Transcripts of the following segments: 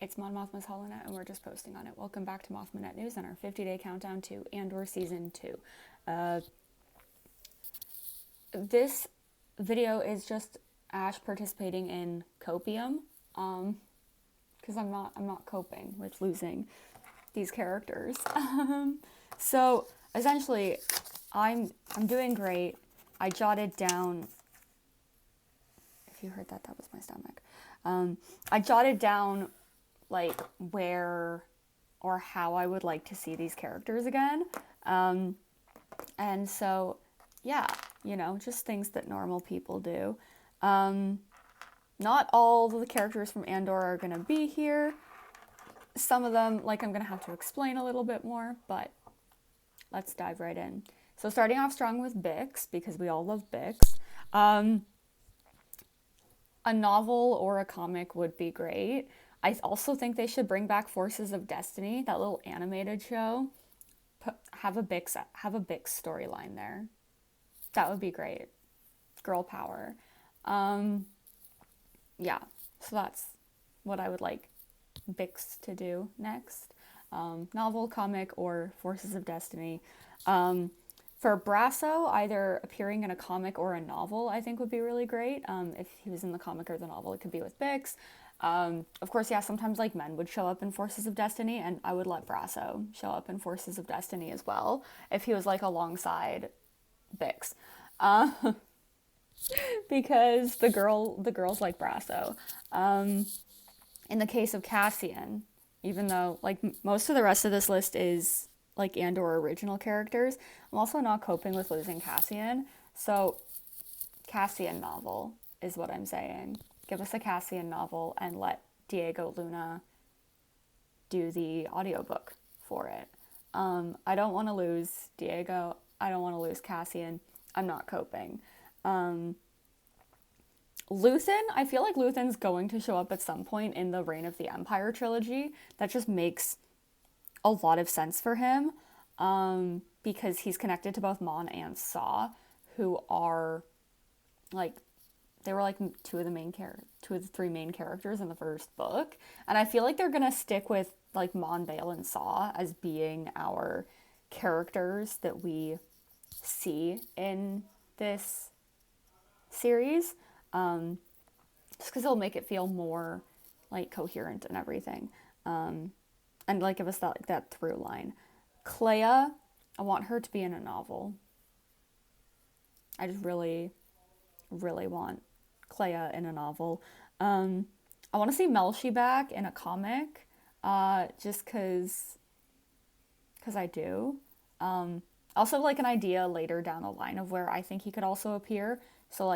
It's Mon Mothma's HoloNet, and we're just posting on it. Welcome back to Mothma Net News and our 50-day countdown to Andor Season 2. This video is just Ash participating in copium, because I'm not coping with losing these characters. So essentially, I'm doing great. I jotted down. If you heard that, that was my stomach. I jotted down like where or how I would like to see these characters again. And so, yeah, just things that normal people do. Not all of the characters from Andor are going to be here. Some of them, I'm going to have to explain a little bit more, but let's dive right in. So starting off strong with Bix, because we all love Bix. A novel or a comic would be great. I also think they should bring back Forces of Destiny, that little animated show. Have a Bix storyline there. That would be great. Girl power. Yeah, so that's what I would like Bix to do next. Novel, comic, or Forces of Destiny. For Brasso, either appearing in a comic or a novel, I think would be really great. If he was in the comic or the novel, it could be with Bix. Of course, yeah, sometimes men would show up in Forces of Destiny, and I would let Brasso show up in Forces of Destiny as well, if he was alongside Bix. Because the girls like Brasso. In the case of Cassian, even though most of the rest of this list is Andor original characters, I'm also not coping with losing Cassian. So Cassian novel is what I'm saying. Give us a Cassian novel and let Diego Luna do the audiobook for it. I don't want to lose Diego. I don't want to lose Cassian. I'm not coping. Luthen, I feel like Luthen's going to show up at some point in the Reign of the Empire trilogy. That just makes a lot of sense for him, because he's connected to both Mon and Saw, who are they were two of the three main characters in the first book, and I feel like they're gonna stick with Mon, Bale, and Saw as being our characters that we see in this series, just because it'll make it feel more coherent and everything. And give us that through line. Clea, I want her to be in a novel. I just really, really want Clea in a novel. I want to see Melshi back in a comic, just because I do. Also, an idea later down the line of where I think he could also appear. So,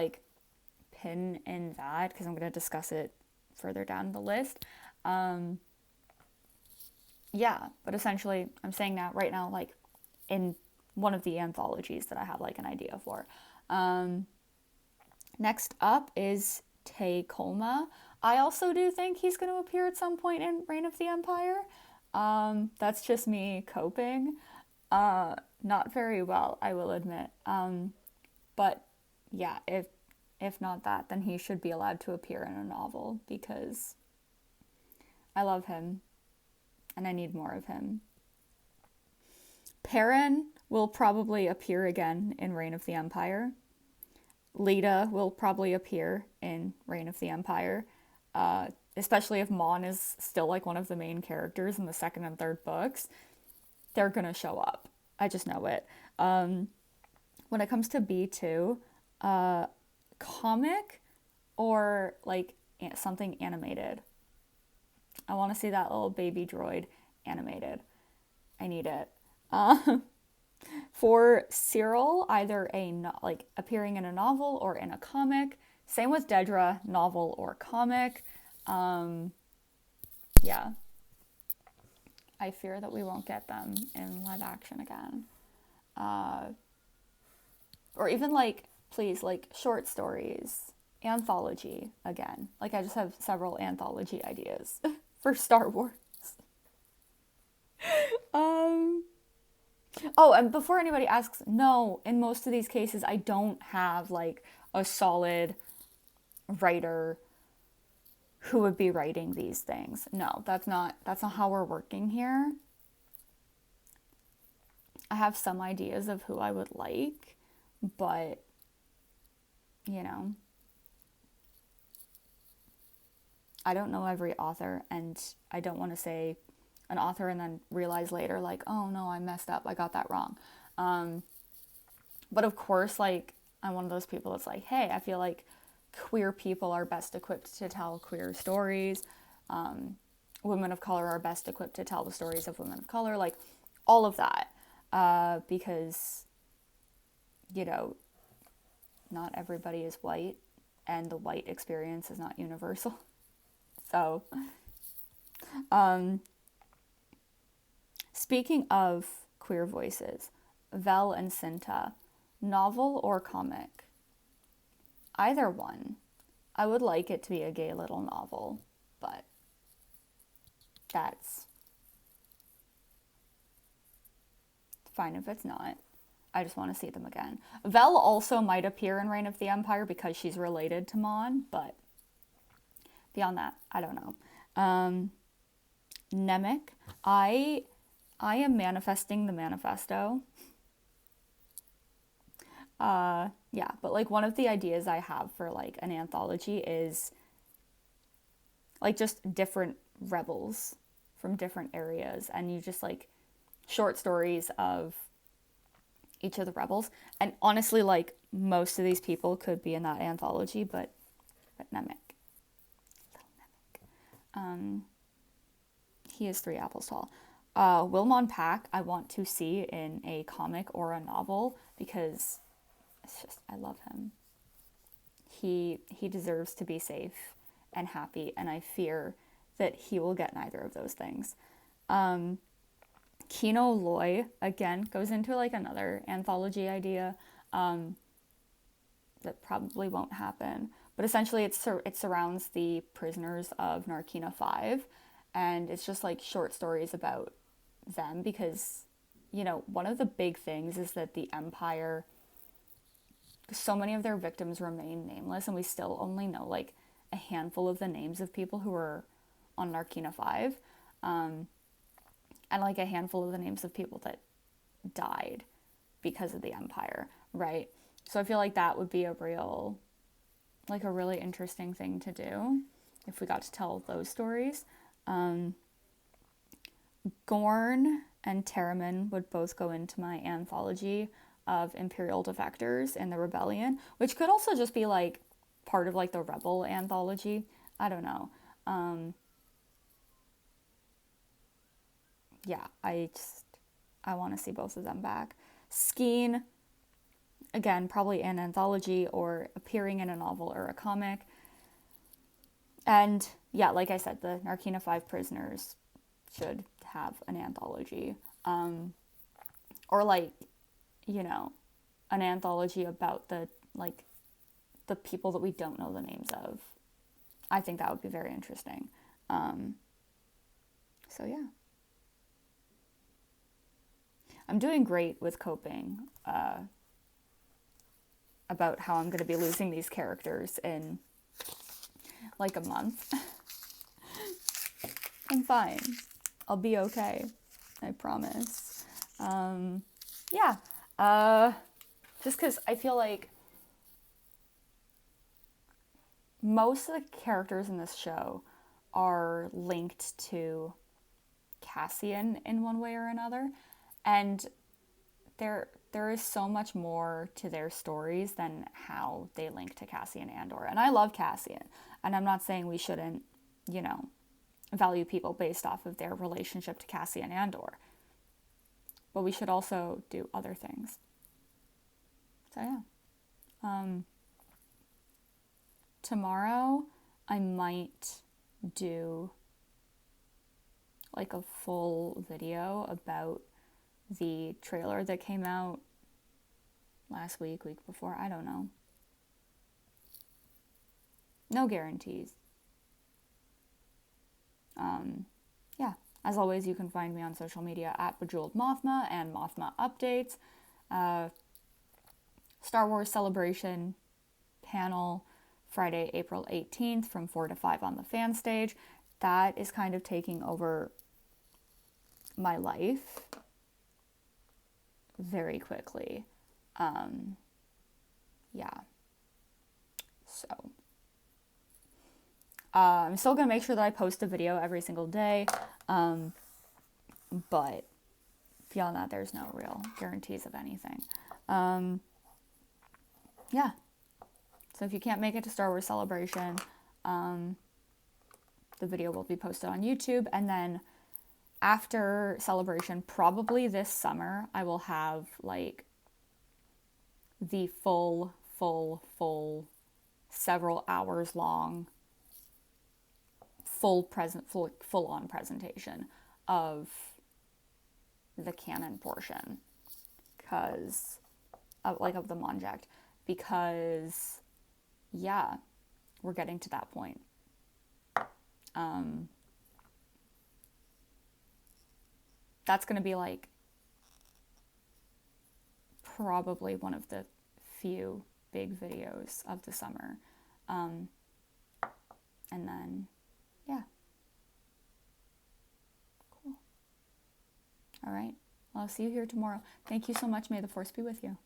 pin in that, because I'm going to discuss it further down the list. Yeah, but essentially, I'm saying that right now, in one of the anthologies that I have, an idea for. Next up is Tay Kolma. I also do think he's going to appear at some point in Reign of the Empire. That's just me coping. Not very well, I will admit. But, yeah, if not that, then he should be allowed to appear in a novel, because I love him. And I need more of him. Perrin will probably appear again in Reign of the Empire. Lita will probably appear in Reign of the Empire, especially if Mon is still one of the main characters in the second and third books. They're gonna show up. I just know it. When it comes to B2, comic or something animated. I want to see that little baby droid animated. I need it. For Cyril, either appearing in a novel or in a comic. Same with Dedra, novel or comic. Yeah. I fear that we won't get them in live action again. Or even please, short stories. Anthology again. I just have several anthology ideas for Star Wars. Oh, and before anybody asks, no, in most of these cases, I don't have a solid writer who would be writing these things. No, that's not how we're working here. I have some ideas of who I would like, but you know, I don't know every author, and I don't want to say an author and then realize later, like, oh no, I messed up, I got that wrong. But of course, like, I'm one of those people that's like, hey, I feel like queer people are best equipped to tell queer stories. Women of color are best equipped to tell the stories of women of color, like all of that. Because, you know, not everybody is white, and the white experience is not universal. So, speaking of queer voices, Vel and Cinta, novel or comic? Either one. I would like it to be a gay little novel, but that's fine if it's not. I just want to see them again. Vel also might appear in Reign of the Empire because she's related to Mon, but beyond that, I don't know. Nemec, I am manifesting the manifesto. Yeah, but like one of the ideas I have for like an anthology is like just different rebels from different areas, and you just like short stories of each of the rebels. And honestly, like most of these people could be in that anthology, but Nemec. He is 3 apples tall. Wilmon Pack, I want to see in a comic or a novel because it's just, I love him. He deserves to be safe and happy, and I fear that he will get neither of those things. Kino Loy, again, goes into like another anthology idea that probably won't happen. But essentially it surrounds the prisoners of Narkina 5, and it's just like short stories about them because, you know, one of the big things is that the Empire, so many of their victims remain nameless, and we still only know like a handful of the names of people who were on Narkina 5, and like a handful of the names of people that died because of the Empire, right? So I feel like that would be a really interesting thing to do if we got to tell those stories. Gorn and Terramin would both go into my anthology of Imperial defectors in the rebellion, which could also just be like part of like the rebel anthology. I don't know. Yeah, I want to see both of them back. Skeen, again, probably an anthology or appearing in a novel or a comic. And yeah, like I said, the Narkina 5 prisoners should have an anthology. Or like, you know, an anthology about the people that we don't know the names of. I think that would be very interesting. So yeah. I'm doing great with coping about how I'm going to be losing these characters in like a month. I'm fine. I'll be okay. I promise. Yeah. Just because I feel like most of the characters in this show are linked to Cassian in one way or another. And there is so much more to their stories than how they link to Cassian Andor. And I love Cassian. And I'm not saying we shouldn't, you know, value people based off of their relationship to Cassian Andor. But we should also do other things. So yeah. Tomorrow I might do like a full video about the trailer that came out last week before, I don't know. No guarantees. Yeah, as always, you can find me on social media at Bejeweled Mothma and Mothma Updates. Star Wars Celebration panel Friday, April 18th from 4 to 5 on the fan stage. That is kind of taking over my life very quickly. Yeah. So, I'm still going to make sure that I post a video every single day. But beyond that, there's no real guarantees of anything. Yeah. So if you can't make it to Star Wars Celebration, the video will be posted on YouTube. And then after Celebration, probably this summer, I will have like the full several hours long full on presentation of the canon portion because of the Monject, because yeah, we're getting to that point. That's going to be like probably one of the few big videos of the summer. And then, yeah. Cool. All right. Well, I'll see you here tomorrow. Thank you so much. May the Force be with you.